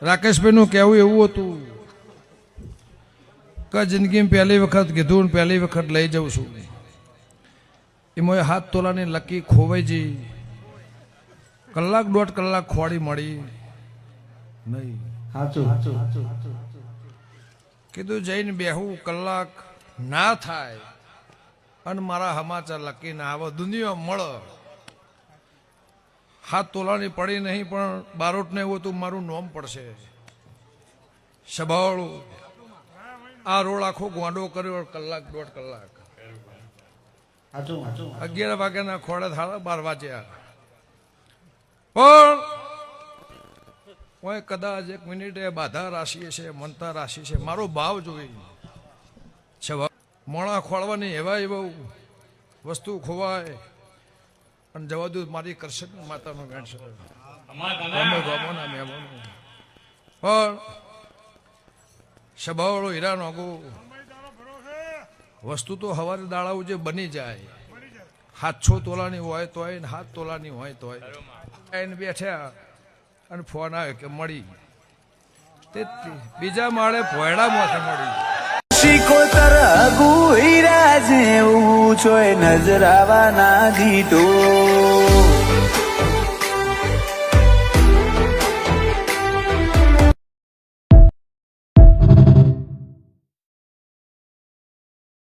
રાકેશભાઈનું કહેવું એવું હતું કે જિંદગીમાં પહેલી વખત કીધું ને પહેલી વખત લઈ જાઉં છું એમાં 7 તોલાની લકી ખોવાઈ જઈ કલાક દોઢ કલાક ખોડી મળી નહીં. કીધું જઈને બેહું કલાક ના થાય અને મારા સમાચાર લકી ના આવે દુનિયા મળે. 7 તોલાની પડી નહીં પણ બારોટને એવું હતું મારું નોમ પડશે. સભાળું આ રોડ આખો ગોંડો કર્યો કલાક દોઢ કલાક 11 વાગ્યાના ખોડે 12:30 વાગ્યા પણ કોઈ કદાચ 1 મિનિટે બાધા રાશિ છે મનતા રાશિ છે મારો ભાવ જોઈ મોણા ખોળવાની એવા એવા વસ્તુ ખોવાય અને જવા દઉં મારી કરશે માતાનો વેણ છે પણ સભાવાળો હીરા નોગો વસ્તુ તો હવારે દાડાઓ જે બની જાય 7-6 તોલાની હોય તોય ને 7 તોલાની હોય તોય એને બેઠ્યા અને ફોન આવ્યો કે મળી તે બીજા માળે ભોયડામાંથી મળી. શિકોતર અગુઈરા જેવું જોઈ નજરાવાના ગીતો